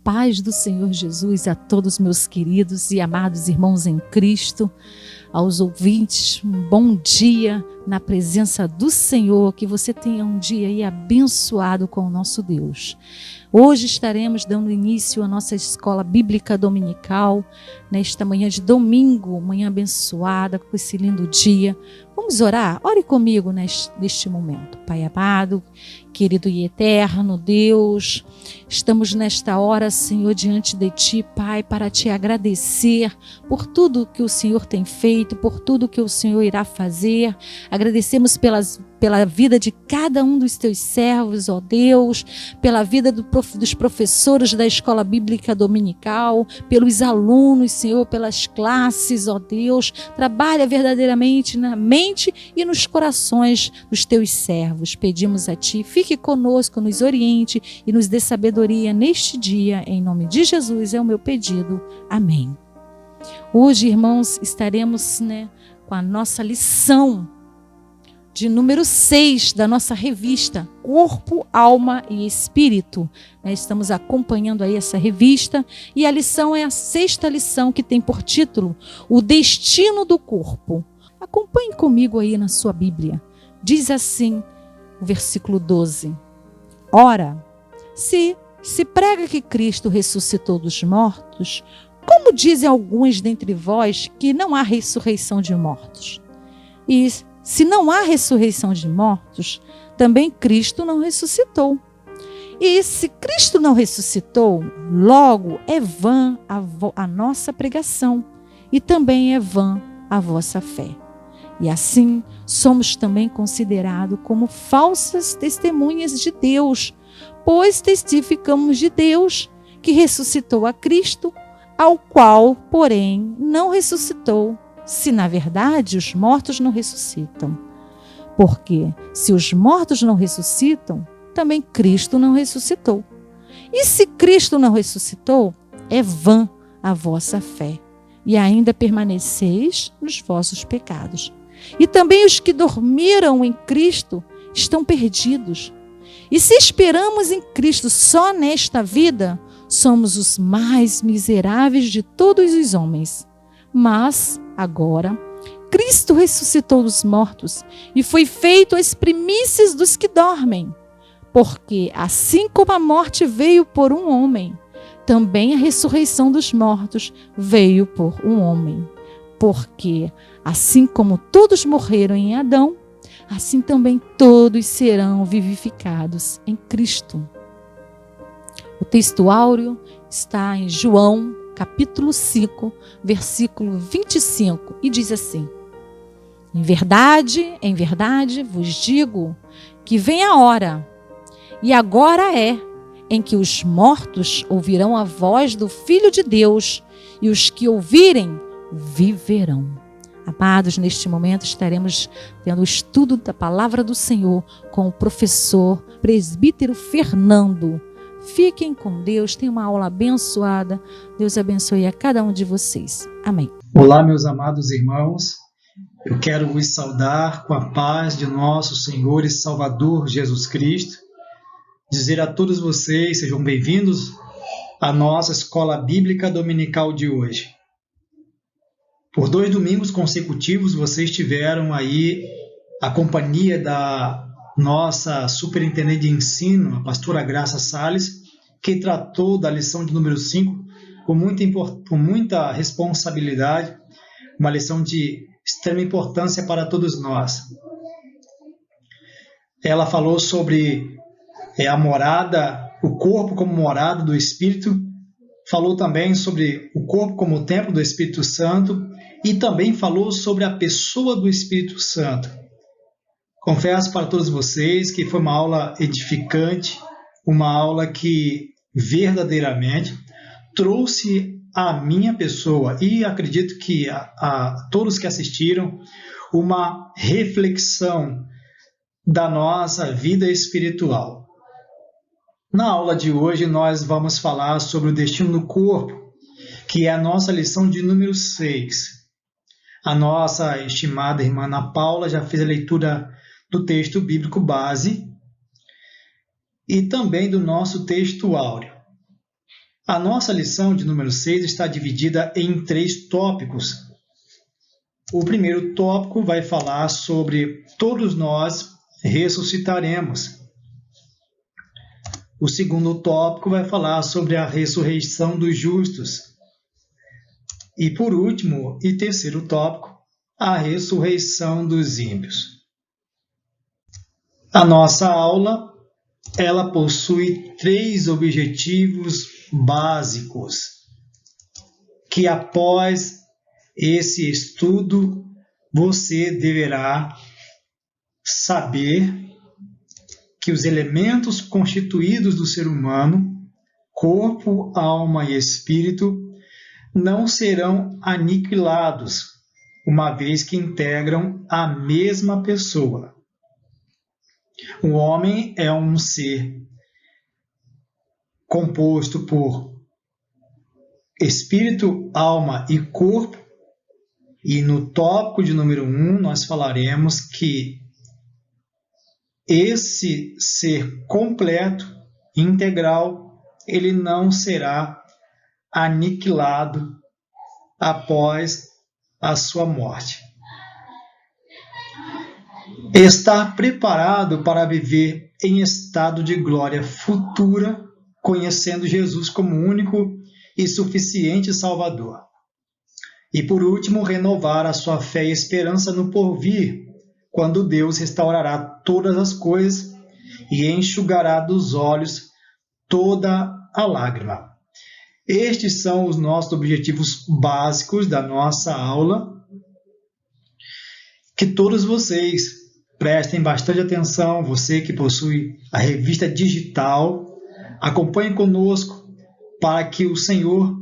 paz do Senhor Jesus a todos meus queridos e amados irmãos em Cristo, aos ouvintes, um bom dia na presença do Senhor, que você tenha um dia aí abençoado com o nosso Deus. Hoje estaremos dando início à nossa escola bíblica dominical, nesta manhã de domingo, manhã abençoada, com esse lindo dia. Vamos orar? Ore comigo neste momento. Pai amado, querido e eterno Deus, estamos nesta hora, Senhor, diante de Ti, Pai, para Te agradecer por tudo que o Senhor tem feito, por tudo que o Senhor irá fazer. Agradecemos pela vida de cada um dos Teus servos, ó Deus, pela vida dos professores da escola bíblica dominical, pelos alunos, Senhor, pelas classes, ó Deus. Trabalha verdadeiramente na mente e nos corações dos Teus servos. Pedimos a Ti, fique conosco, nos oriente e nos dê sabedoria neste dia, em nome de Jesus é o meu pedido. Amém. Hoje, irmãos, estaremos com a nossa lição de número 6 da nossa revista Corpo, Alma e Espírito. Estamos acompanhando aí essa revista e a lição é a 6ª lição, que tem por título O Destino do Corpo. Acompanhe comigo aí na sua Bíblia. Diz assim o versículo 12: Ora, se prega que Cristo ressuscitou dos mortos, como dizem alguns dentre vós que não há ressurreição de mortos? E se não há ressurreição de mortos, também Cristo não ressuscitou. E se Cristo não ressuscitou, logo é vã a nossa pregação, e também é vã a vossa fé. E assim somos também considerados como falsas testemunhas de Deus, pois testificamos de Deus que ressuscitou a Cristo, ao qual, porém, não ressuscitou, se na verdade os mortos não ressuscitam. Porque se os mortos não ressuscitam, também Cristo não ressuscitou. E se Cristo não ressuscitou, é vã a vossa fé, e ainda permaneceis nos vossos pecados. E também os que dormiram em Cristo estão perdidos. E se esperamos em Cristo só nesta vida, somos os mais miseráveis de todos os homens. Mas agora, Cristo ressuscitou dos mortos e foi feito as primícias dos que dormem. Porque assim como a morte veio por um homem, também a ressurreição dos mortos veio por um homem. Porque assim como todos morreram em Adão, assim também todos serão vivificados em Cristo. O texto áureo está em João, capítulo 5, versículo 25, e diz assim: em verdade vos digo que vem a hora, e agora é, em que os mortos ouvirão a voz do Filho de Deus, e os que ouvirem viverão. Amados, neste momento estaremos tendo o estudo da palavra do Senhor com o professor presbítero Fernando. Fiquem com Deus, tenham uma aula abençoada. Deus abençoe a cada um de vocês. Amém. Olá, meus amados irmãos. Eu quero vos saudar com a paz de nosso Senhor e Salvador Jesus Cristo. Dizer a todos vocês, sejam bem-vindos à nossa escola bíblica dominical de hoje. Por 2 domingos consecutivos, vocês tiveram aí a companhia da nossa superintendente de ensino, a pastora Graça Salles, que tratou da lição de número 5 com muita responsabilidade, uma lição de extrema importância para todos nós. Ela falou sobre a morada, o corpo como morada do Espírito, falou também sobre o corpo como templo do Espírito Santo e também falou sobre a pessoa do Espírito Santo. Confesso para todos vocês que foi uma aula edificante, uma aula que verdadeiramente trouxe à minha pessoa e acredito que a todos que assistiram uma reflexão da nossa vida espiritual. Na aula de hoje nós vamos falar sobre o destino do corpo, que é a nossa lição de número 6. A nossa estimada irmã Ana Paula já fez a leitura do texto bíblico base e também do nosso texto áureo. A nossa lição de número 6 está dividida em 3 tópicos. O primeiro tópico vai falar sobre todos nós ressuscitaremos. O segundo tópico vai falar sobre a ressurreição dos justos. E por último e terceiro tópico, a ressurreição dos ímpios. A nossa aula, ela possui 3 objetivos básicos, que após esse estudo você deverá saber que os elementos constituídos do ser humano, corpo, alma e espírito, não serão aniquilados, uma vez que integram a mesma pessoa. O homem é um ser composto por espírito, alma e corpo, e no tópico de número 1 nós falaremos que esse ser completo, integral, ele não será aniquilado após a sua morte. Estar preparado para viver em estado de glória futura, conhecendo Jesus como único e suficiente Salvador. E por último, renovar a sua fé e esperança no porvir, quando Deus restaurará todas as coisas e enxugará dos olhos toda a lágrima. Estes são os nossos objetivos básicos da nossa aula. Que todos vocês prestem bastante atenção, você que possui a revista digital, acompanhe conosco para que o Senhor,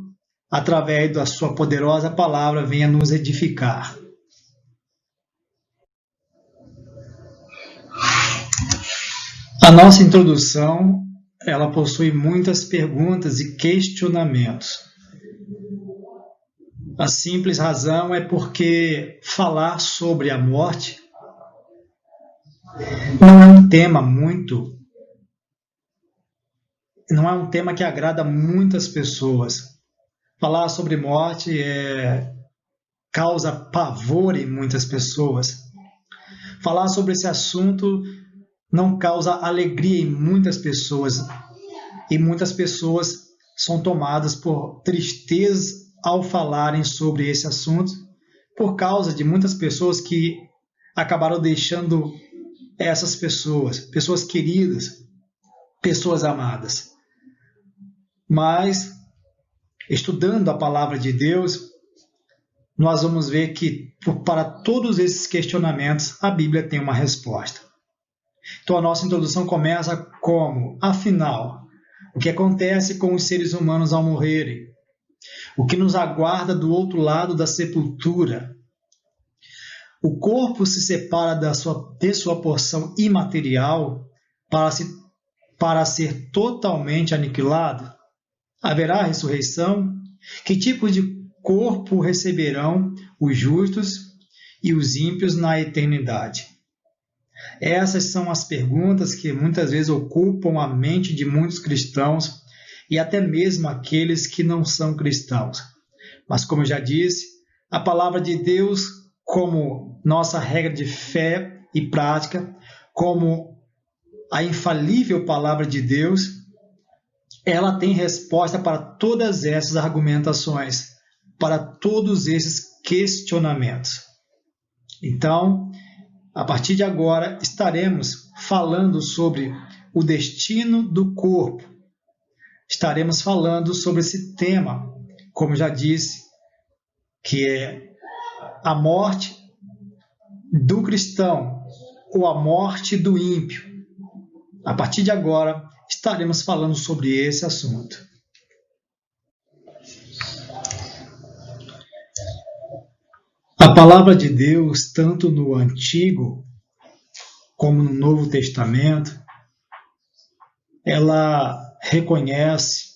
através da sua poderosa palavra, venha nos edificar. A nossa introdução, ela possui muitas perguntas e questionamentos. A simples razão é porque falar sobre a morte não é um tema que agrada muitas pessoas. Falar sobre morte causa pavor em muitas pessoas. Falar sobre esse assunto não causa alegria em muitas pessoas. E muitas pessoas são tomadas por tristeza ao falarem sobre esse assunto, por causa de muitas pessoas que acabaram deixando essas pessoas queridas, pessoas amadas. Mas, estudando a palavra de Deus, nós vamos ver que para todos esses questionamentos a Bíblia tem uma resposta. Então a nossa introdução começa como: afinal, o que acontece com os seres humanos ao morrerem? O que nos aguarda do outro lado da sepultura? O corpo se separa de sua porção imaterial para ser totalmente aniquilado? Haverá ressurreição? Que tipo de corpo receberão os justos e os ímpios na eternidade? Essas são as perguntas que muitas vezes ocupam a mente de muitos cristãos e até mesmo aqueles que não são cristãos. Mas, como eu já disse, a palavra de Deus, como nossa regra de fé e prática, como a infalível palavra de Deus, ela tem resposta para todas essas argumentações, para todos esses questionamentos. Então, a partir de agora, estaremos falando sobre o destino do corpo. Estaremos falando sobre esse tema, como já disse, que é a morte do cristão ou a morte do ímpio. A partir de agora, estaremos falando sobre esse assunto. A palavra de Deus, tanto no Antigo como no Novo Testamento, ela reconhece,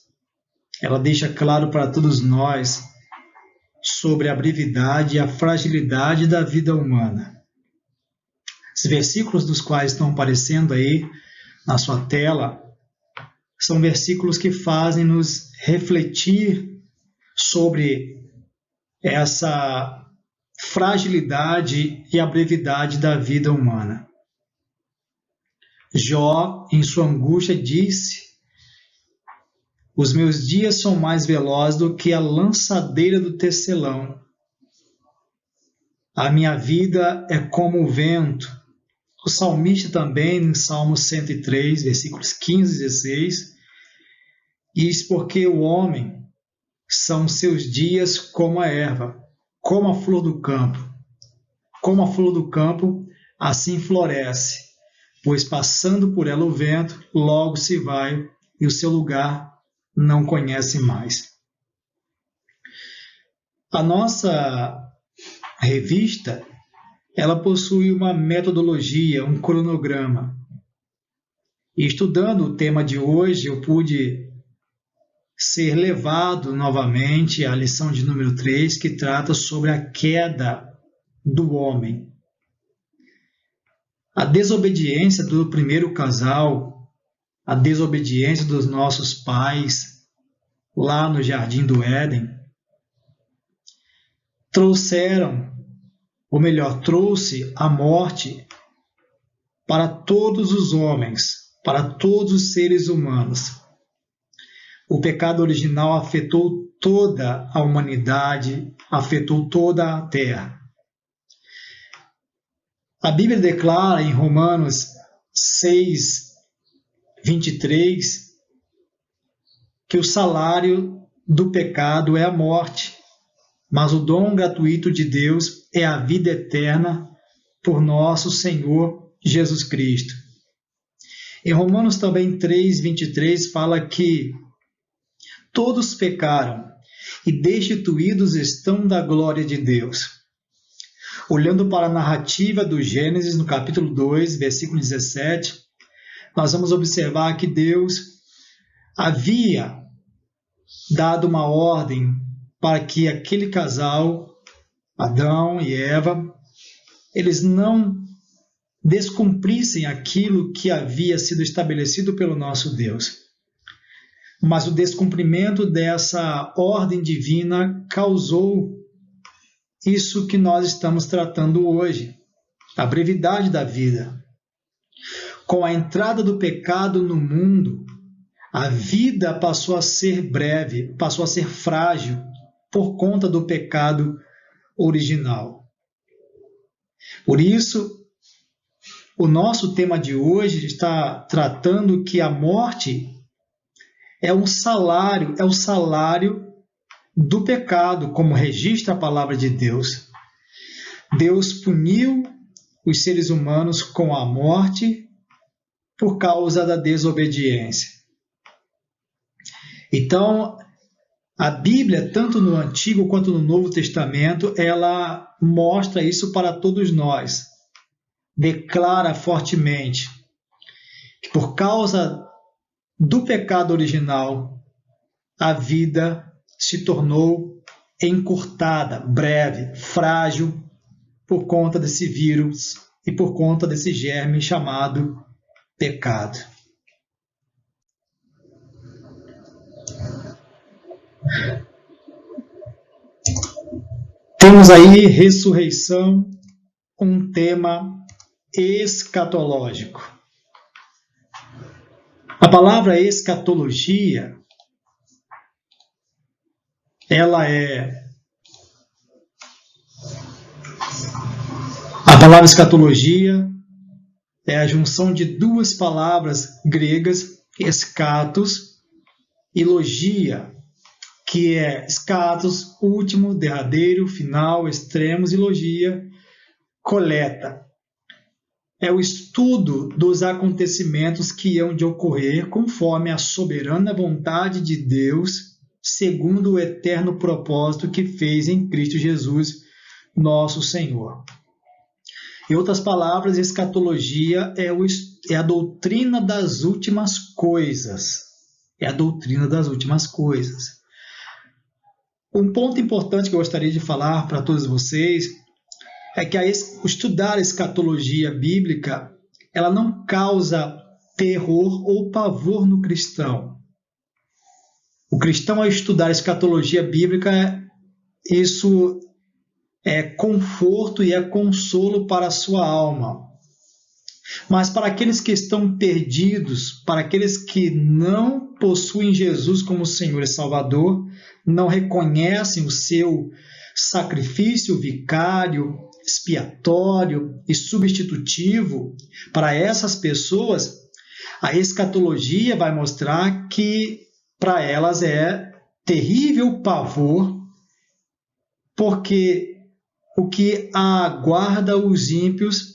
ela deixa claro para todos nós sobre a brevidade e a fragilidade da vida humana. Os versículos dos quais estão aparecendo aí na sua tela são versículos que fazem nos refletir sobre essa fragilidade e a brevidade da vida humana. Jó, em sua angústia, disse: os meus dias são mais velozes do que a lançadeira do tecelão. A minha vida é como o vento. O salmista também, em Salmo 103, versículos 15 e 16, diz: porque o homem são seus dias como a erva, como a flor do campo. Como a flor do campo, assim floresce, pois passando por ela o vento, logo se vai, e o seu lugar não conhece mais. A nossa revista, ela possui uma metodologia, um cronograma. E estudando o tema de hoje, eu pude ser levado novamente à lição de número 3, que trata sobre a queda do homem. A desobediência do primeiro casal, a desobediência dos nossos pais, lá no Jardim do Éden, trouxe a morte para todos os homens, para todos os seres humanos. O pecado original afetou toda a humanidade, afetou toda a terra. A Bíblia declara em Romanos 6, 23, que o salário do pecado é a morte, mas o dom gratuito de Deus é a vida eterna por nosso Senhor Jesus Cristo. Em Romanos também 3, 23 fala que todos pecaram e destituídos estão da glória de Deus. Olhando para a narrativa do Gênesis, no capítulo 2, versículo 17, nós vamos observar que Deus havia dado uma ordem para que aquele casal, Adão e Eva, eles não descumprissem aquilo que havia sido estabelecido pelo nosso Deus. Mas o descumprimento dessa ordem divina causou isso que nós estamos tratando hoje, a brevidade da vida. Com a entrada do pecado no mundo, a vida passou a ser breve, passou a ser frágil por conta do pecado original. Por isso, o nosso tema de hoje está tratando que a morte é o salário do pecado, como registra a palavra de Deus. Deus puniu os seres humanos com a morte por causa da desobediência. Então, a Bíblia, tanto no Antigo quanto no Novo Testamento, ela mostra isso para todos nós. Declara fortemente que por causa do pecado original, a vida se tornou encurtada, breve, frágil, por conta desse vírus e por conta desse germe chamado pecado. Temos aí ressurreição, um tema escatológico. A palavra escatologia, A palavra escatologia é a junção de duas palavras gregas, escatos e logia, que é escatos, último, derradeiro, final, extremos, e logia, coleta. É o estudo dos acontecimentos que hão de ocorrer conforme a soberana vontade de Deus, segundo o eterno propósito que fez em Cristo Jesus, nosso Senhor. Em outras palavras, escatologia é a doutrina das últimas coisas. É a doutrina das últimas coisas. Um ponto importante que eu gostaria de falar para todos vocês é que estudar a escatologia bíblica, ela não causa terror ou pavor no cristão. O cristão, ao estudar a escatologia bíblica, isso é conforto e é consolo para a sua alma. Mas para aqueles que estão perdidos, para aqueles que não possuem Jesus como Senhor e Salvador, não reconhecem o seu sacrifício vicário, expiatório e substitutivo, para essas pessoas, a escatologia vai mostrar que para elas é terrível pavor, porque o que aguarda os ímpios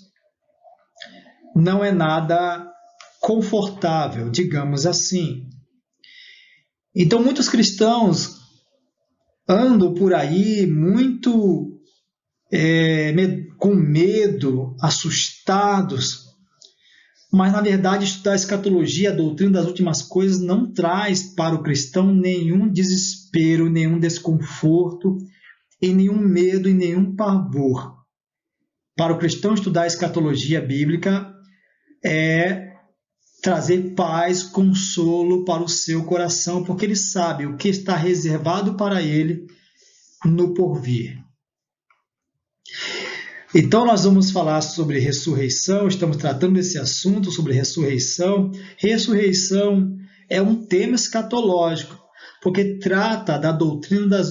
não é nada confortável, digamos assim. Então, muitos cristãos andam por aí muito com medo, assustados, mas, na verdade, estudar a escatologia, a doutrina das últimas coisas, não traz para o cristão nenhum desespero, nenhum desconforto, e nenhum medo e nenhum pavor. Para o cristão, estudar a escatologia bíblica é trazer paz, consolo para o seu coração, porque ele sabe o que está reservado para ele no porvir. Então, nós vamos falar sobre ressurreição, estamos tratando desse assunto sobre ressurreição. Ressurreição é um tema escatológico, porque trata da doutrina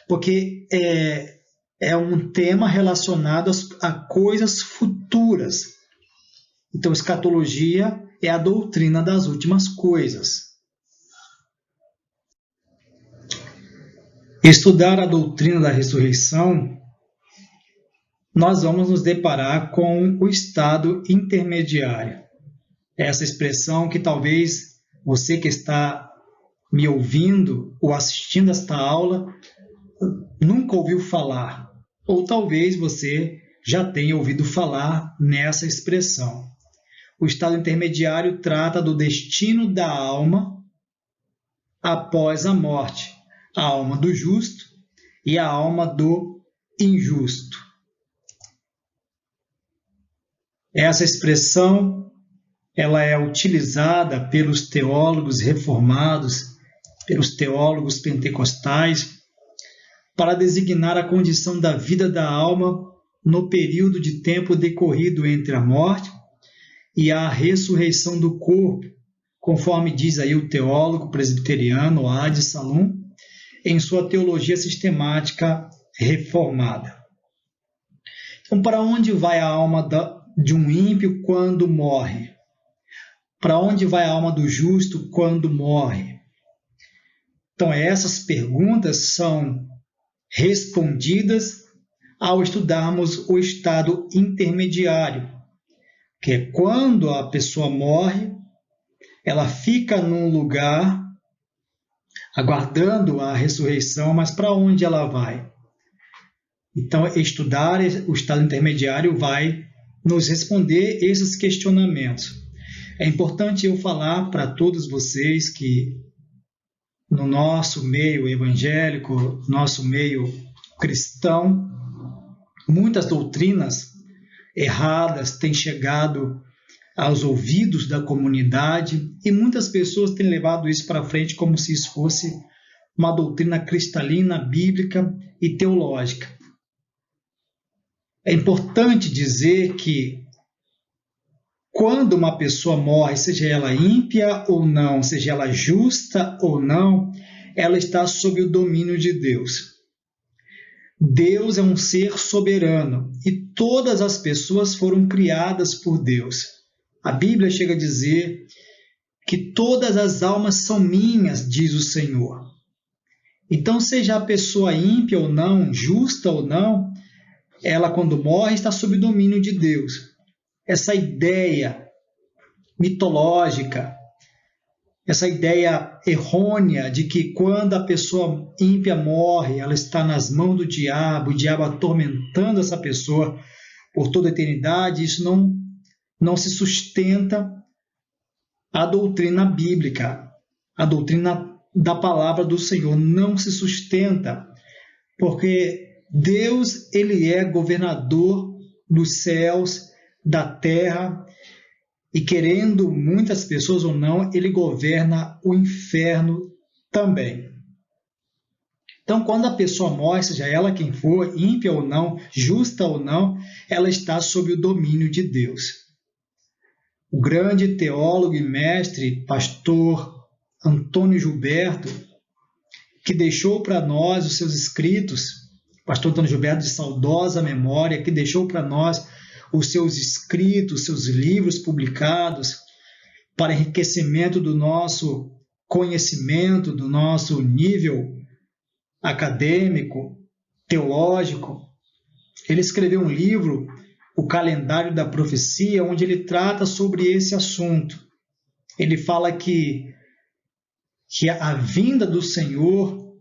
porque é um tema relacionado a coisas futuras. Então, escatologia é a doutrina das últimas coisas. Estudar a doutrina da ressurreição, nós vamos nos deparar com o estado intermediário. Essa expressão que talvez você que está me ouvindo ou assistindo esta aula nunca ouviu falar, ou talvez você já tenha ouvido falar nessa expressão. O estado intermediário trata do destino da alma após a morte, a alma do justo e a alma do injusto. Essa expressão ela é utilizada pelos teólogos reformados, pelos teólogos pentecostais, para designar a condição da vida da alma no período de tempo decorrido entre a morte e a ressurreição do corpo, conforme diz aí o teólogo presbiteriano Ad Salum, em sua teologia sistemática reformada. Então, para onde vai a alma de um ímpio quando morre? Para onde vai a alma do justo quando morre? Então, essas perguntas são respondidas ao estudarmos o estado intermediário, que é quando a pessoa morre, ela fica num lugar aguardando a ressurreição, mas para onde ela vai? Então, estudar o estado intermediário vai nos responder esses questionamentos. É importante eu falar para todos vocês que no nosso meio evangélico, nosso meio cristão, muitas doutrinas erradas têm chegado aos ouvidos da comunidade e muitas pessoas têm levado isso para frente como se isso fosse uma doutrina cristalina, bíblica e teológica. É importante dizer que quando uma pessoa morre, seja ela ímpia ou não, seja ela justa ou não, ela está sob o domínio de Deus. Deus é um ser soberano e todas as pessoas foram criadas por Deus. A Bíblia chega a dizer que todas as almas são minhas, diz o Senhor. Então, seja a pessoa ímpia ou não, justa ou não, ela, quando morre, está sob o domínio de Deus. Essa ideia mitológica, essa ideia errônea de que quando a pessoa ímpia morre, ela está nas mãos do diabo, o diabo atormentando essa pessoa por toda a eternidade, isso não se sustenta a doutrina bíblica, a doutrina da palavra do Senhor não se sustenta, porque Deus, ele é governador dos céus, da terra, e querendo muitas pessoas ou não, ele governa o inferno também. Então, quando a pessoa morre, seja ela quem for, ímpia ou não, justa ou não, ela está sob o domínio de Deus. O grande teólogo e mestre, pastor Antônio Gilberto, que deixou para nós os seus escritos, pastor Antônio Gilberto de saudosa memória, que deixou para nós os seus escritos, seus livros publicados, para enriquecimento do nosso conhecimento, do nosso nível acadêmico, teológico. Ele escreveu um livro, O Calendário da Profecia, onde ele trata sobre esse assunto. Ele fala que a vinda do Senhor,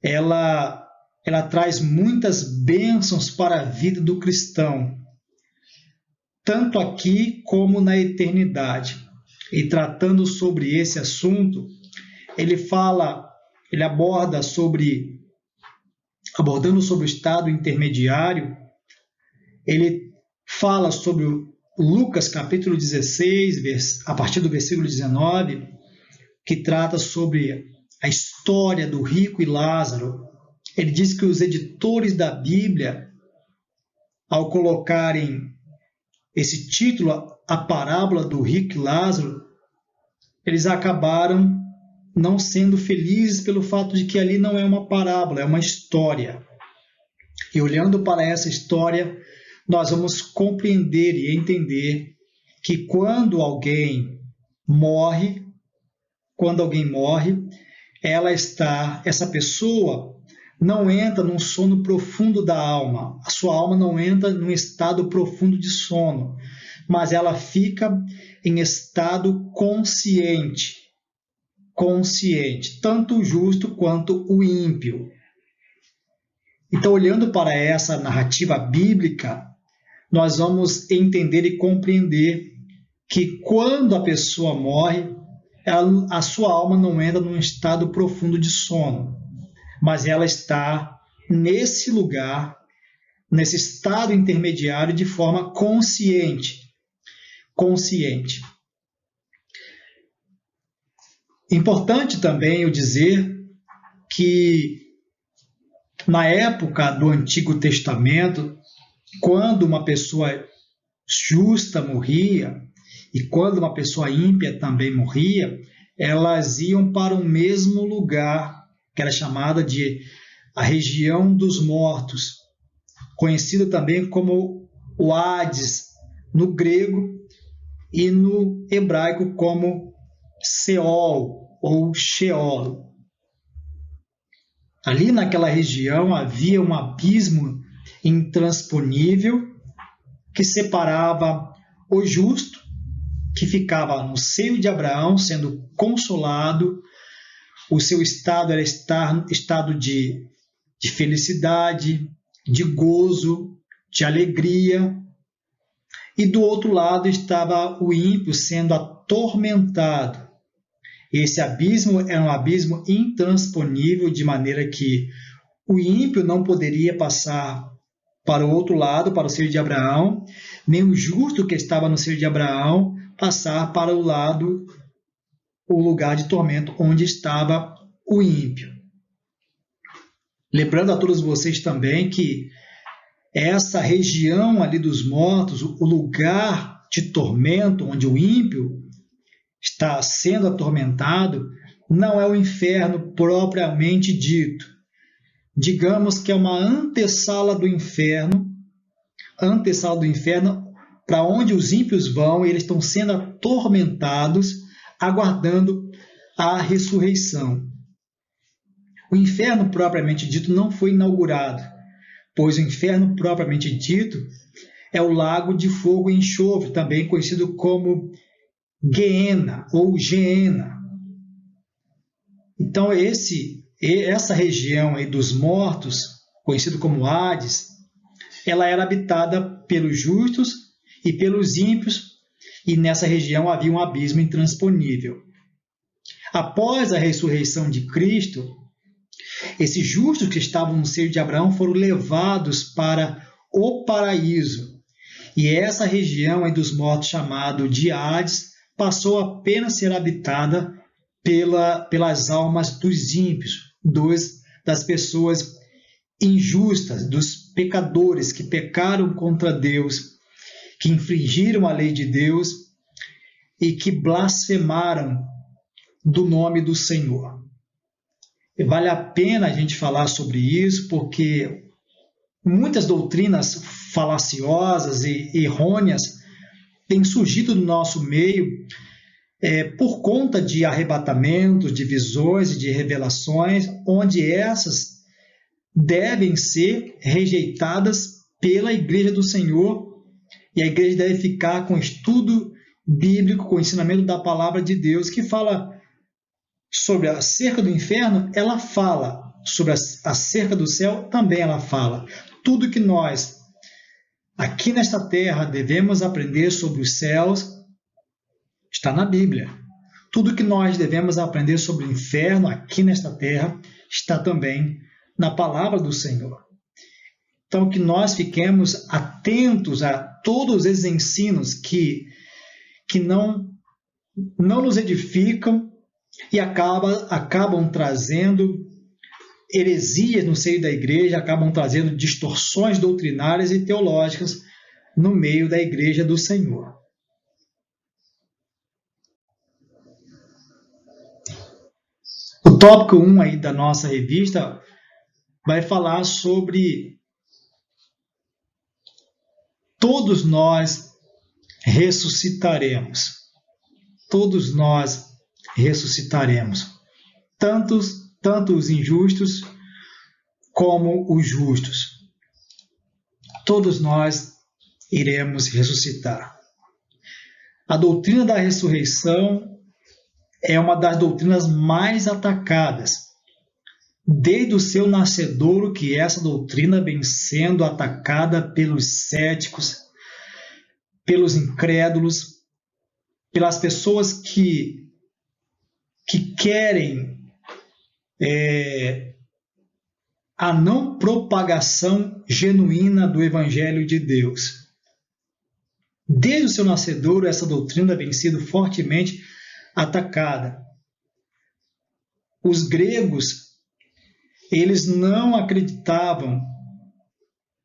ela traz muitas bênçãos para a vida do cristão, tanto aqui como na eternidade. E tratando sobre esse assunto, ele aborda abordando sobre o estado intermediário, ele fala sobre Lucas capítulo 16, a partir do versículo 19, que trata sobre a história do rico e Lázaro. Ele diz que os editores da Bíblia, ao colocarem esse título, a parábola do rico e Lázaro, eles acabaram não sendo felizes pelo fato de que ali não é uma parábola, é uma história. E olhando para essa história, nós vamos compreender e entender que quando alguém morre, essa pessoa não entra num sono profundo da alma. A sua alma não entra num estado profundo de sono, mas ela fica em estado consciente, tanto o justo quanto o ímpio. Então, olhando para essa narrativa bíblica, nós vamos entender e compreender que quando a pessoa morre, a sua alma não entra num estado profundo de sono, mas ela está nesse lugar, nesse estado intermediário de forma consciente. Importante também eu dizer que na época do Antigo Testamento, quando uma pessoa justa morria e quando uma pessoa ímpia também morria, elas iam para o mesmo lugar, que era chamada de a região dos mortos, conhecida também como o Hades no grego e no hebraico como Seol ou Sheol. Ali naquela região havia um abismo intransponível que separava o justo, que ficava no seio de Abraão, sendo consolado. O seu estado era estado de felicidade, de gozo, de alegria. E do outro lado estava o ímpio sendo atormentado. Esse abismo era um abismo intransponível, de maneira que o ímpio não poderia passar para o outro lado, para o seio de Abraão, nem o justo que estava no seio de Abraão passar para o lugar de tormento onde estava o ímpio. Lembrando a todos vocês também que essa região ali dos mortos, o lugar de tormento onde o ímpio está sendo atormentado, não é o inferno propriamente dito. Digamos que é uma antessala do inferno para onde os ímpios vão, e eles estão sendo atormentados, aguardando a ressurreição. O inferno propriamente dito não foi inaugurado, pois o inferno propriamente dito é o lago de fogo e enxofre, também conhecido como Guiena ou Geena. Então, essa região aí dos mortos, conhecido como Hades, ela era habitada pelos justos e pelos ímpios, e nessa região havia um abismo intransponível. Após a ressurreição de Cristo, esses justos que estavam no seio de Abraão foram levados para o paraíso. E essa região aí dos mortos, chamado de Hades, passou apenas a ser habitada pelas almas dos ímpios, das pessoas injustas, dos pecadores que pecaram contra Deus, que infringiram a lei de Deus e que blasfemaram do nome do Senhor. E vale a pena a gente falar sobre isso, porque muitas doutrinas falaciosas e errôneas têm surgido no nosso meio por conta de arrebatamentos, de visões e de revelações, onde essas devem ser rejeitadas pela Igreja do Senhor, e a Igreja deve ficar com estudo bíblico, com o ensinamento da Palavra de Deus, que fala sobre a cerca do inferno, ela fala. Sobre a cerca do céu, também ela fala. Tudo que nós, aqui nesta terra, devemos aprender sobre os céus, está na Bíblia. Tudo que nós devemos aprender sobre o inferno, aqui nesta terra, está também na Palavra do Senhor. Então, que nós fiquemos atentos a todos esses ensinos que não nos edificam e acabam trazendo heresias no seio da igreja, acabam trazendo distorções doutrinárias e teológicas no meio da igreja do Senhor. O tópico 1 aí da nossa revista vai falar sobre todos nós ressuscitaremos. Todos nós ressuscitaremos. Tanto os injustos como os justos. Todos nós iremos ressuscitar. A doutrina da ressurreição é uma das doutrinas mais atacadas. Desde o seu nascedouro que essa doutrina vem sendo atacada pelos céticos, pelos incrédulos, pelas pessoas que querem a não propagação genuína do Evangelho de Deus. Desde o seu nascedouro, essa doutrina vem sendo fortemente atacada. Os gregos, eles não acreditavam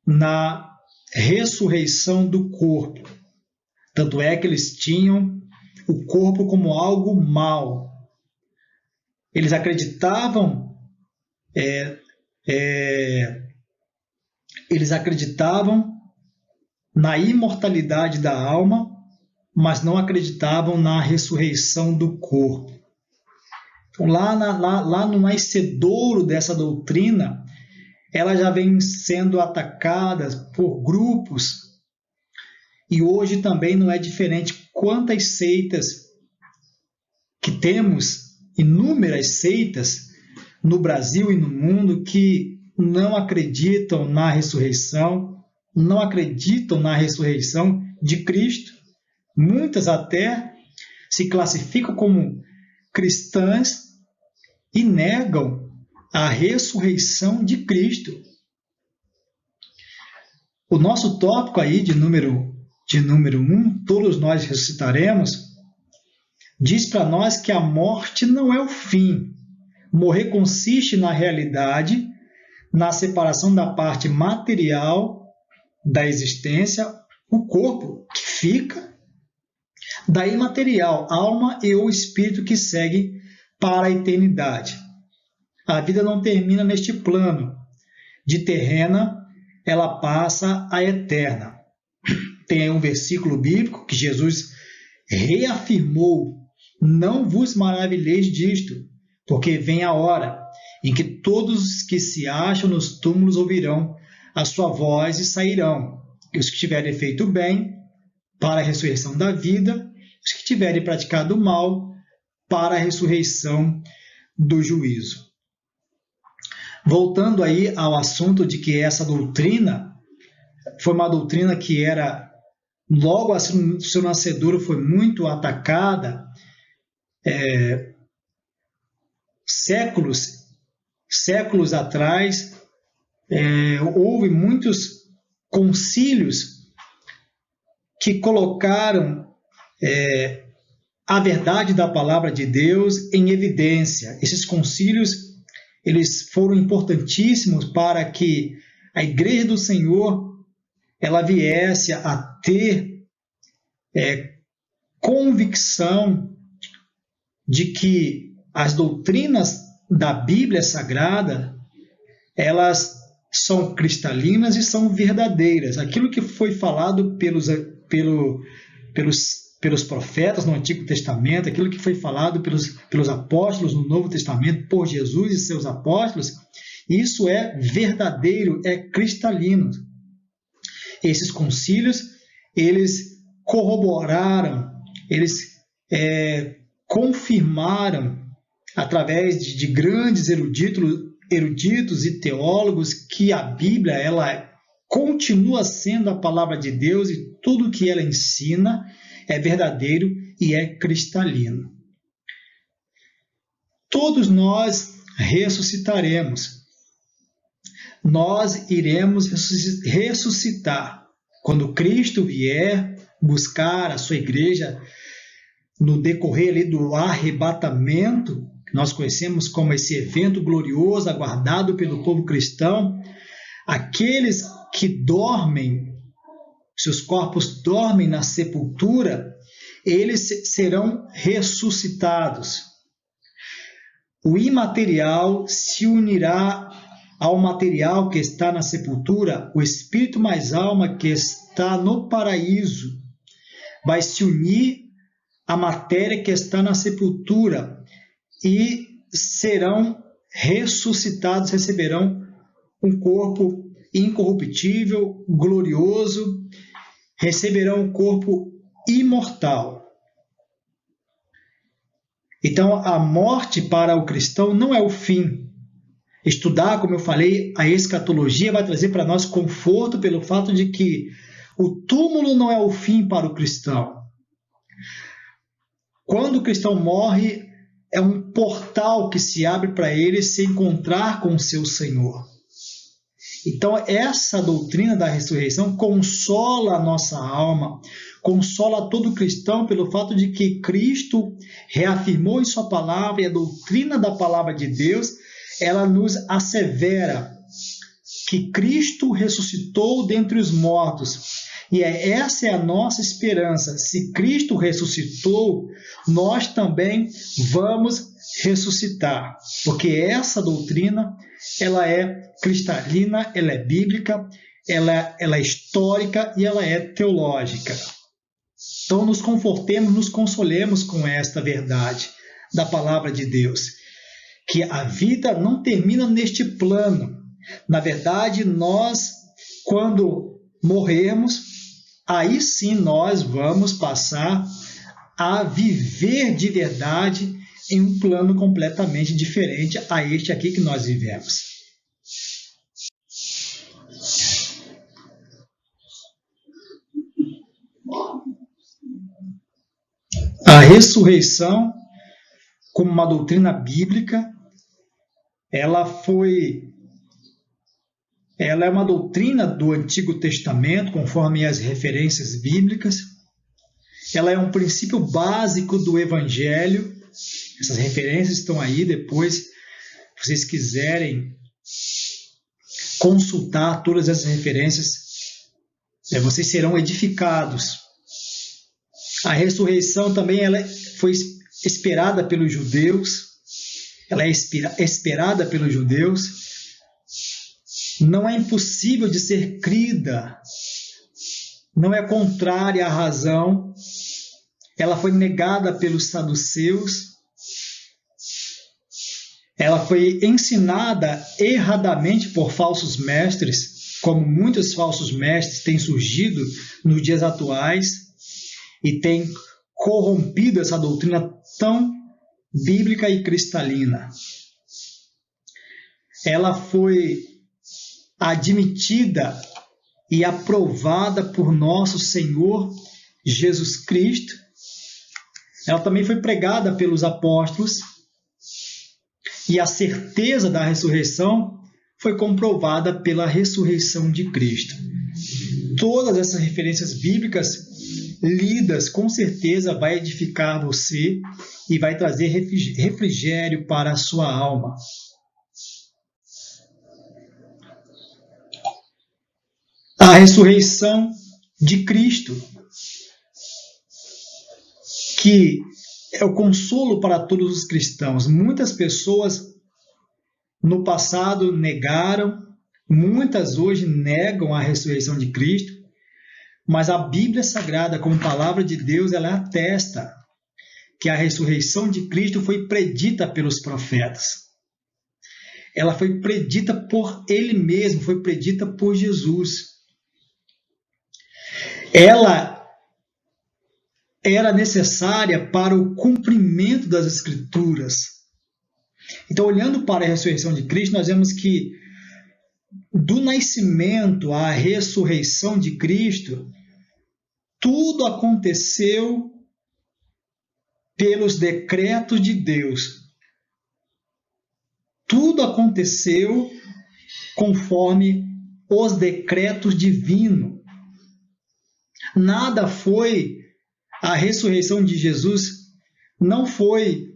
na ressurreição do corpo. Tanto é que eles tinham o corpo como algo mau. Eles acreditavam na imortalidade da alma, mas não acreditavam na ressurreição do corpo. Então, lá no nascedouro dessa doutrina, ela já vem sendo atacada por grupos, e hoje também não é diferente. Quantas seitas que temos, inúmeras seitas no Brasil e no mundo que não acreditam na ressurreição, não acreditam na ressurreição de Cristo. Muitas até se classificam como cristãs e negam a ressurreição de Cristo. O nosso tópico aí de número 1, todos nós ressuscitaremos, diz para nós que a morte não é o fim. Morrer consiste na realidade, na separação da parte material da existência, o corpo que fica, da imaterial, alma e o espírito que segue para a eternidade. A vida não termina neste plano. De terrena, ela passa à eterna. Tem aí um versículo bíblico que Jesus reafirmou: não vos maravilheis disto, porque vem a hora em que todos os que se acham nos túmulos ouvirão a sua voz e sairão. E os que tiverem feito bem, para a ressurreição da vida, os que tiverem praticado o mal, para a ressurreição do juízo. Voltando aí ao assunto de que essa doutrina foi uma doutrina que era, logo assim, o seu nascedouro foi muito atacada, séculos atrás, houve muitos concílios que colocaram a verdade da palavra de Deus em evidência. Esses concílios, eles foram importantíssimos para que a Igreja do Senhor ela viesse a ter convicção de que as doutrinas da Bíblia Sagrada, elas são cristalinas e são verdadeiras. Aquilo que foi falado pelos profetas no Antigo Testamento, aquilo que foi falado pelos apóstolos no Novo Testamento, por Jesus e seus apóstolos, isso é verdadeiro, é cristalino. Esses concílios, eles corroboraram, eles confirmaram, através de grandes eruditos e teólogos, que a Bíblia ela continua sendo a palavra de Deus e tudo que ela ensina é verdadeiro e é cristalino. Todos nós ressuscitaremos. Nós iremos ressuscitar. Quando Cristo vier buscar a sua igreja no decorrer ali do arrebatamento, que nós conhecemos como esse evento glorioso aguardado pelo povo cristão, aqueles que dormem, seus corpos dormem na sepultura, eles serão ressuscitados. O imaterial se unirá ao material que está na sepultura, o espírito mais alma que está no paraíso vai se unir à matéria que está na sepultura e serão ressuscitados, receberão um corpo incorruptível, glorioso, receberão um corpo imortal. Então, a morte para o cristão não é o fim. Estudar, como eu falei, a escatologia vai trazer para nós conforto pelo fato de que o túmulo não é o fim para o cristão. Quando o cristão morre, é um portal que se abre para ele se encontrar com o seu Senhor. Então, essa doutrina da ressurreição consola a nossa alma, consola todo cristão pelo fato de que Cristo reafirmou em sua palavra, e a doutrina da palavra de Deus, ela nos assevera que Cristo ressuscitou dentre os mortos. E essa é a nossa esperança. Se Cristo ressuscitou, nós também vamos ressuscitar. Porque essa doutrina, ela é cristalina, ela é bíblica, ela é histórica e ela é teológica. Então nos confortemos, nos consolemos com esta verdade da palavra de Deus. Que a vida não termina neste plano. Na verdade, nós, quando morrermos, aí sim nós vamos passar a viver de verdade em um plano completamente diferente a este aqui que nós vivemos. A ressurreição, como uma doutrina bíblica, ela é uma doutrina do Antigo Testamento, conforme as referências bíblicas. Ela é um princípio básico do Evangelho. Essas referências estão aí, depois, se vocês quiserem consultar todas essas referências, vocês serão edificados. A ressurreição também ela foi esperada pelos judeus. Ela é esperada pelos judeus. Não é impossível de ser crida, não é contrária à razão. Ela foi negada pelos saduceus, ela foi ensinada erradamente por falsos mestres, como muitos falsos mestres têm surgido nos dias atuais e têm corrompido essa doutrina tão bíblica e cristalina. Ela foi admitida e aprovada por nosso Senhor Jesus Cristo. Ela também foi pregada pelos apóstolos e a certeza da ressurreição foi comprovada pela ressurreição de Cristo. Todas essas referências bíblicas lidas, com certeza vai edificar você e vai trazer refrigério para a sua alma. A ressurreição de Cristo, que é o consolo para todos os cristãos. Muitas pessoas no passado negaram, muitas hoje negam a ressurreição de Cristo, mas a Bíblia Sagrada, como palavra de Deus, ela atesta que a ressurreição de Cristo foi predita pelos profetas. Ela foi predita por Ele mesmo, foi predita por Jesus. Ela era necessária para o cumprimento das Escrituras. Então, olhando para a ressurreição de Cristo, nós vemos que do nascimento à ressurreição de Cristo, tudo aconteceu pelos decretos de Deus. Tudo aconteceu conforme os decretos divinos. Nada foi, a ressurreição de Jesus não foi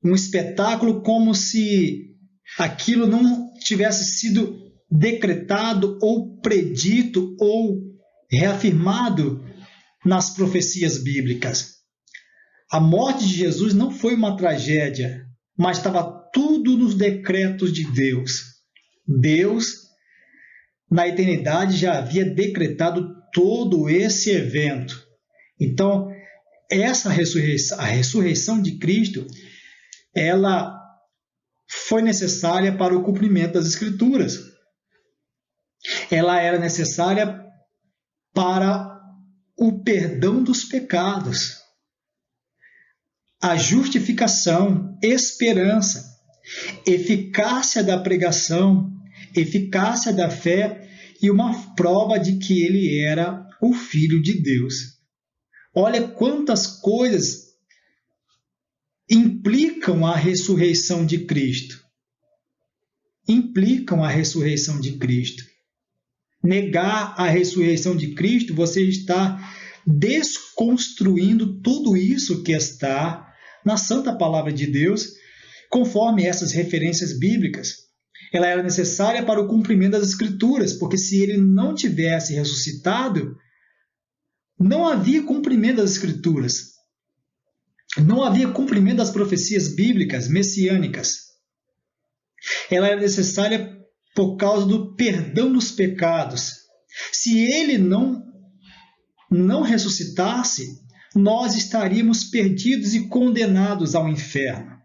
um espetáculo como se aquilo não tivesse sido decretado ou predito ou reafirmado nas profecias bíblicas. A morte de Jesus não foi uma tragédia, mas estava tudo nos decretos de Deus. Deus, na eternidade, já havia decretado todo esse evento. Então, essa ressurreição, a ressurreição de Cristo, ela foi necessária para o cumprimento das Escrituras. Ela era necessária para o perdão dos pecados, a justificação, esperança, eficácia da pregação, eficácia da fé e uma prova de que ele era o Filho de Deus. Olha quantas coisas implicam a ressurreição de Cristo. Implicam a ressurreição de Cristo. Negar a ressurreição de Cristo, você está desconstruindo tudo isso que está na Santa Palavra de Deus, conforme essas referências bíblicas. Ela era necessária para o cumprimento das Escrituras, porque se ele não tivesse ressuscitado, não havia cumprimento das Escrituras. Não havia cumprimento das profecias bíblicas messiânicas. Ela era necessária por causa do perdão dos pecados. Se ele não ressuscitasse, nós estaríamos perdidos e condenados ao inferno.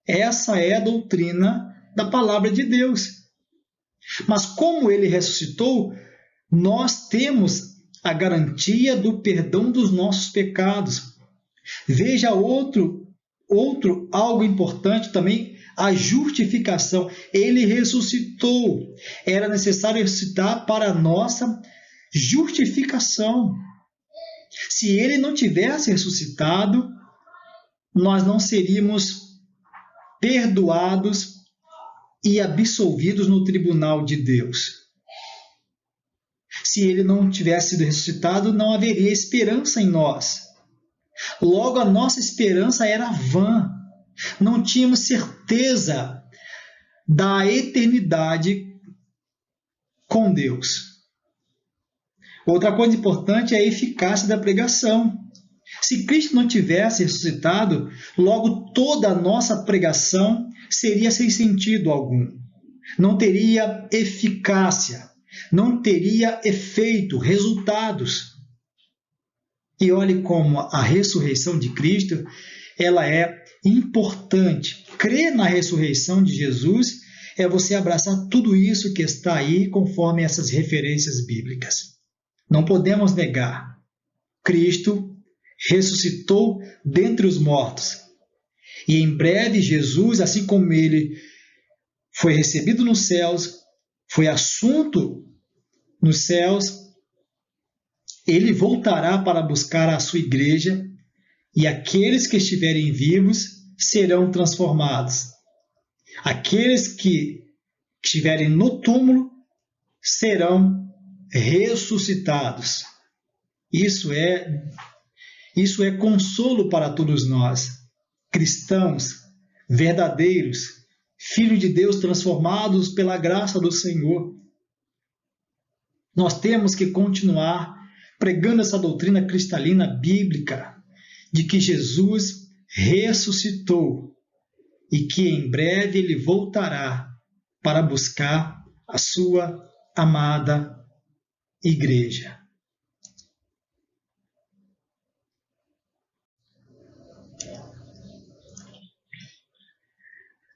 Essa é a doutrina da palavra de Deus. Mas como ele ressuscitou, nós temos a garantia do perdão dos nossos pecados. Veja outro algo importante também, a justificação. Ele ressuscitou. Era necessário ressuscitar para a nossa justificação. Se ele não tivesse ressuscitado, nós não seríamos perdoados e absolvidos no tribunal de Deus. Se ele não tivesse sido ressuscitado, não haveria esperança em nós. Logo, a nossa esperança era vã. Não tínhamos certeza da eternidade com Deus. Outra coisa importante é a eficácia da pregação. Se Cristo não tivesse ressuscitado, logo toda a nossa pregação seria sem sentido algum. Não teria eficácia, não teria efeito, resultados. E olhe como a ressurreição de Cristo, ela é importante. Crer na ressurreição de Jesus é você abraçar tudo isso que está aí conforme essas referências bíblicas. Não podemos negar. Cristo ressuscitou dentre os mortos. E em breve Jesus, assim como ele foi recebido nos céus, foi assunto nos céus, ele voltará para buscar a sua igreja e aqueles que estiverem vivos serão transformados. Aqueles que estiverem no túmulo serão ressuscitados. Isso é consolo para todos nós, cristãos verdadeiros, filhos de Deus transformados pela graça do Senhor. Nós temos que continuar pregando essa doutrina cristalina bíblica de que Jesus ressuscitou e que em breve ele voltará para buscar a sua amada igreja.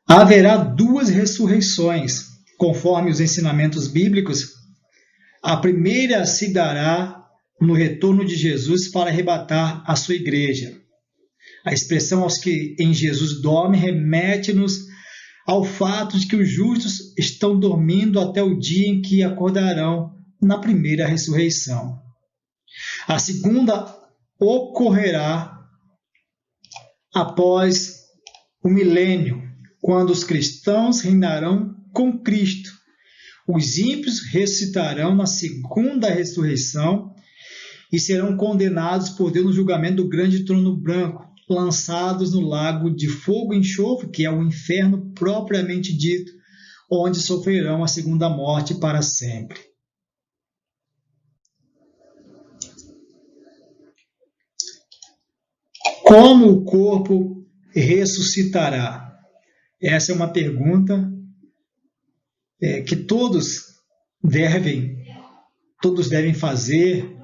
Haverá duas ressurreições, conforme os ensinamentos bíblicos. A primeira se dará no retorno de Jesus para arrebatar a sua igreja. A expressão aos que em Jesus dormem remete-nos ao fato de que os justos estão dormindo até o dia em que acordarão na primeira ressurreição. A segunda ocorrerá após o milênio, quando os cristãos reinarão com Cristo. Os ímpios ressuscitarão na segunda ressurreição e serão condenados por Deus no julgamento do grande trono branco, lançados no lago de fogo e enxofre, que é o inferno propriamente dito, onde sofrerão a segunda morte para sempre. Como o corpo ressuscitará? Essa é uma pergunta que todos devem fazer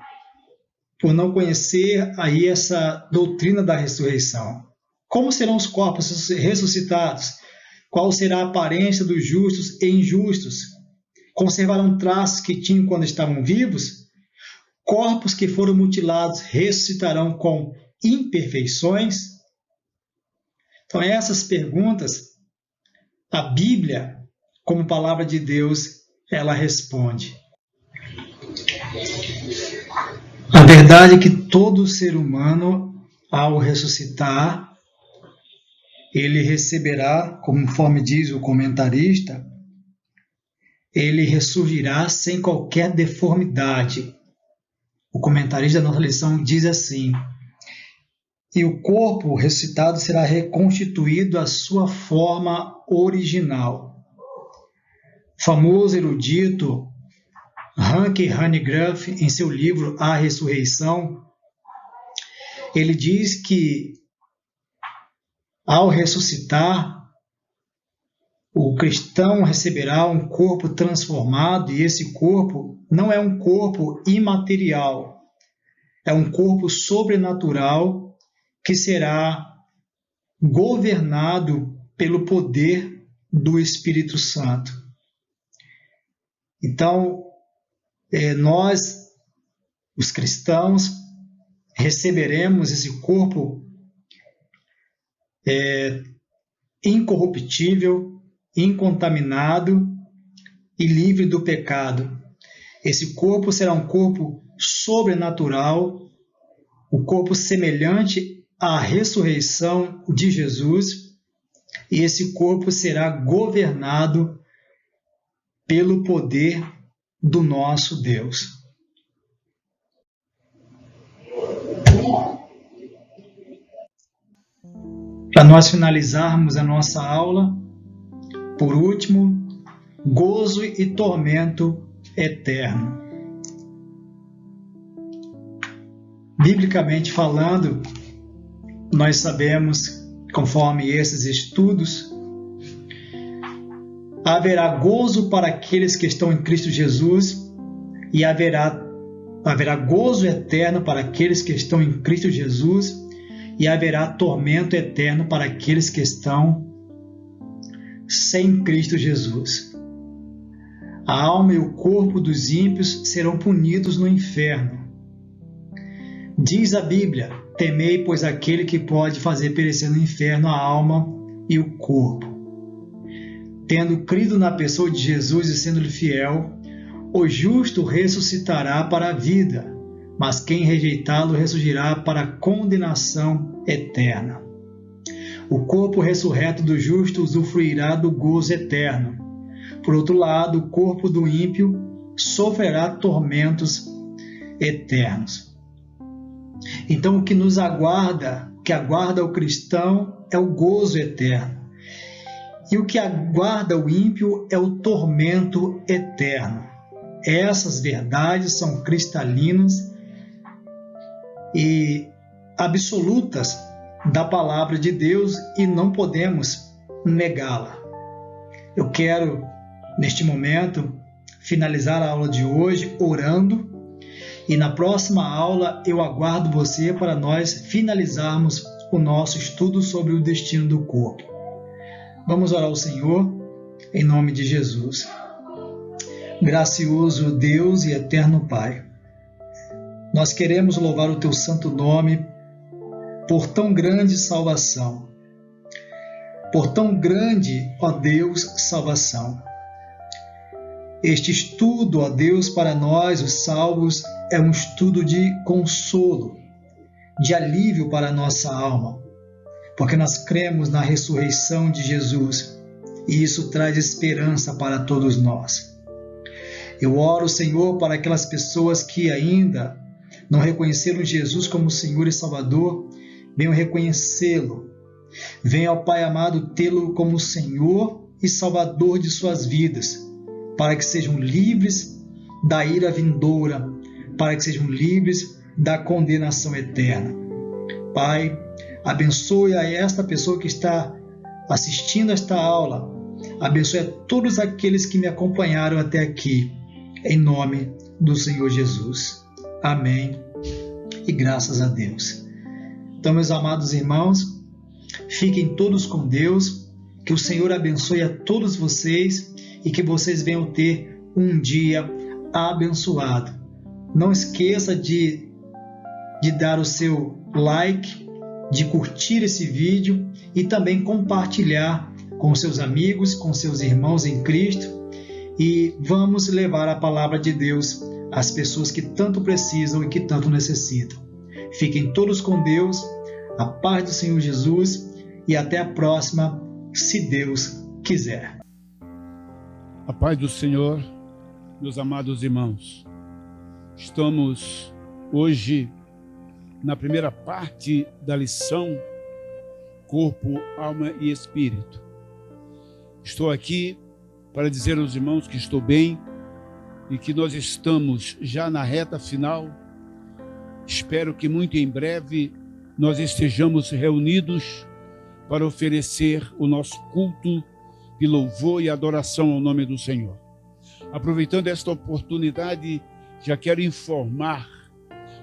por não conhecer aí essa doutrina da ressurreição. Como serão os corpos ressuscitados? Qual será a aparência dos justos e injustos? Conservarão traços que tinham quando estavam vivos? Corpos que foram mutilados ressuscitarão com imperfeições? Então, essas perguntas, a Bíblia, como palavra de Deus, ela responde. A verdade é que todo ser humano, ao ressuscitar, ele receberá, conforme diz o comentarista, ele ressurgirá sem qualquer deformidade. O comentarista da nossa lição diz assim: e o corpo ressuscitado será reconstituído à sua forma original. O famoso erudito Hank Hanegraaff, em seu livro A Ressurreição, ele diz que ao ressuscitar, o cristão receberá um corpo transformado, e esse corpo não é um corpo imaterial, é um corpo sobrenatural que será governado pelo poder do Espírito Santo. Então, nós, os cristãos, receberemos esse corpo incorruptível, incontaminado e livre do pecado. Esse corpo será um corpo sobrenatural, um corpo semelhante à ressurreição de Jesus, e esse corpo será governado pelo poder do nosso Deus. Para nós finalizarmos a nossa aula, por último, gozo e tormento eterno. Biblicamente falando, nós sabemos, conforme esses estudos, haverá gozo para aqueles que estão em Cristo Jesus e haverá gozo eterno para aqueles que estão em Cristo Jesus e haverá tormento eterno para aqueles que estão sem Cristo Jesus. A alma e o corpo dos ímpios serão punidos no inferno. Diz a Bíblia: temei, pois, aquele que pode fazer perecer no inferno a alma e o corpo. Tendo crido na pessoa de Jesus e sendo-lhe fiel, o justo ressuscitará para a vida, mas quem rejeitá-lo ressurgirá para a condenação eterna. O corpo ressurreto do justo usufruirá do gozo eterno. Por outro lado, o corpo do ímpio sofrerá tormentos eternos. Então, o que nos aguarda, o que aguarda o cristão é o gozo eterno. E o que aguarda o ímpio é o tormento eterno. Essas verdades são cristalinas e absolutas da palavra de Deus e não podemos negá-la. Eu quero, neste momento, finalizar a aula de hoje orando e na próxima aula eu aguardo você para nós finalizarmos o nosso estudo sobre o destino do corpo. Vamos orar ao Senhor em nome de Jesus. Gracioso Deus e eterno Pai, nós queremos louvar o Teu santo nome por tão grande salvação. Por tão grande, ó Deus, salvação. Este estudo, ó Deus, para nós, os salvos, é um estudo de consolo, de alívio para a nossa alma, porque nós cremos na ressurreição de Jesus e isso traz esperança para todos nós. Eu oro, Senhor, para aquelas pessoas que ainda não reconheceram Jesus como Senhor e Salvador, venham reconhecê-lo. Venha, ó Pai amado, tê-lo como Senhor e Salvador de suas vidas, para que sejam livres da ira vindoura, para que sejam livres da condenação eterna. Pai, abençoe a esta pessoa que está assistindo esta aula, abençoe a todos aqueles que me acompanharam até aqui, em nome do Senhor Jesus. Amém e graças a Deus. Então, meus amados irmãos, fiquem todos com Deus, que o Senhor abençoe a todos vocês e que vocês venham ter um dia abençoado. Não esqueça de dar o seu like, de curtir esse vídeo e também compartilhar com seus amigos, com seus irmãos em Cristo e vamos levar a palavra de Deus às pessoas que tanto precisam e que tanto necessitam. Fiquem todos com Deus, a paz do Senhor Jesus e até a próxima, se Deus quiser. A paz do Senhor, meus amados irmãos. Estamos hoje na primeira parte da lição Corpo, Alma e Espírito. Estou aqui para dizer aos irmãos que estou bem e que nós estamos já na reta final. Espero que muito em breve nós estejamos reunidos para oferecer o nosso culto de louvor e adoração ao nome do Senhor. Aproveitando esta oportunidade, já quero informar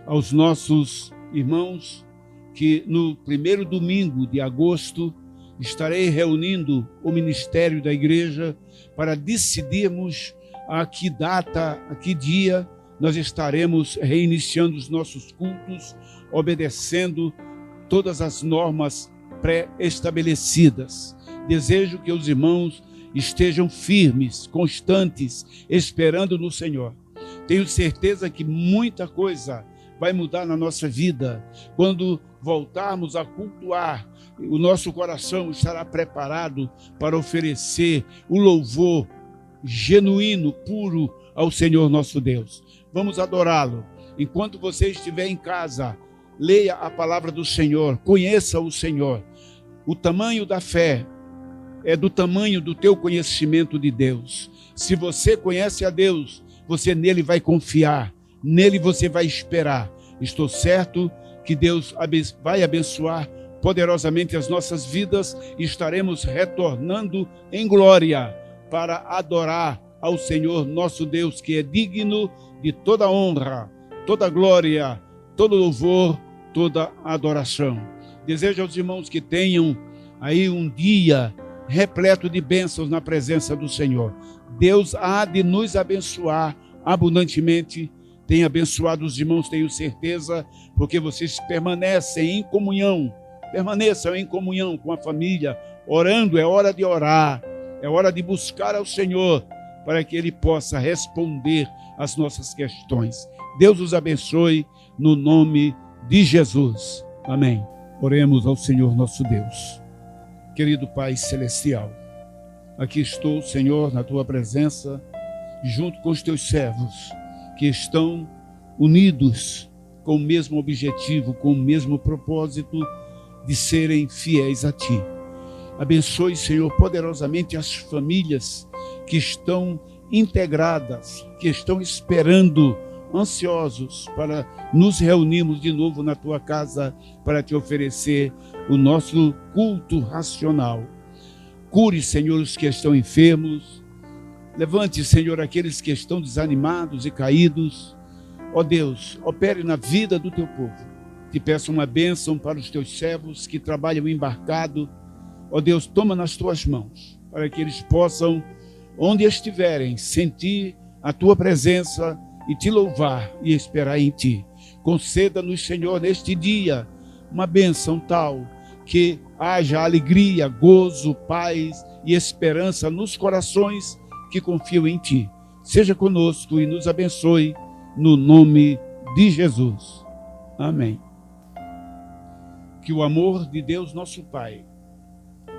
aos nossos irmãos que no primeiro domingo de agosto estarei reunindo o ministério da igreja para decidirmos a que data, a que dia nós estaremos reiniciando os nossos cultos, obedecendo todas as normas pré-estabelecidas. Desejo que os irmãos estejam firmes, constantes, esperando no Senhor. Tenho certeza que muita coisa vai mudar na nossa vida. Quando voltarmos a cultuar, o nosso coração estará preparado para oferecer o louvor genuíno, puro ao Senhor nosso Deus. Vamos adorá-lo. Enquanto você estiver em casa, leia a palavra do Senhor, conheça o Senhor. O tamanho da fé é do tamanho do teu conhecimento de Deus. Se você conhece a Deus, você nele vai confiar, nele você vai esperar. Estou certo que Deus vai abençoar poderosamente as nossas vidas e estaremos retornando em glória para adorar ao Senhor nosso Deus, que é digno de toda honra, toda glória, todo louvor, toda adoração. Desejo aos irmãos que tenham aí um dia repleto de bênçãos na presença do Senhor. Deus há de nos abençoar abundantemente. Tem abençoado os irmãos, tenho certeza, porque vocês permanecem em comunhão. Permaneçam em comunhão com a família, orando. É hora de orar, é hora de buscar ao Senhor, para que Ele possa responder às nossas questões. Deus os abençoe, no nome de Jesus. Amém. Oremos ao Senhor nosso Deus. Querido Pai Celestial, aqui estou, Senhor, na Tua presença, junto com os Teus servos, que estão unidos com o mesmo objetivo, com o mesmo propósito de serem fiéis a Ti. Abençoe, Senhor, poderosamente as famílias que estão integradas, que estão esperando, ansiosos para nos reunirmos de novo na Tua casa para Te oferecer o nosso culto racional. Cure, Senhor, os que estão enfermos. Levante, Senhor, aqueles que estão desanimados e caídos. Ó Deus, opere na vida do Teu povo. Te peço uma bênção para os Teus servos que trabalham embarcado. Ó Deus, toma nas Tuas mãos, para que eles possam, onde estiverem, sentir a Tua presença e Te louvar e esperar em Ti. Conceda-nos, Senhor, neste dia, uma bênção tal que haja alegria, gozo, paz e esperança nos corações que confiam em Ti. Seja conosco e nos abençoe, no nome de Jesus. Amém. Que o amor de Deus, nosso Pai,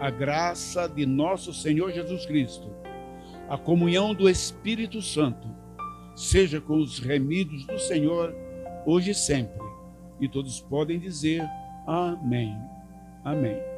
a graça de nosso Senhor Jesus Cristo, a comunhão do Espírito Santo, seja com os remidos do Senhor, hoje e sempre. E todos podem dizer amém. Amém.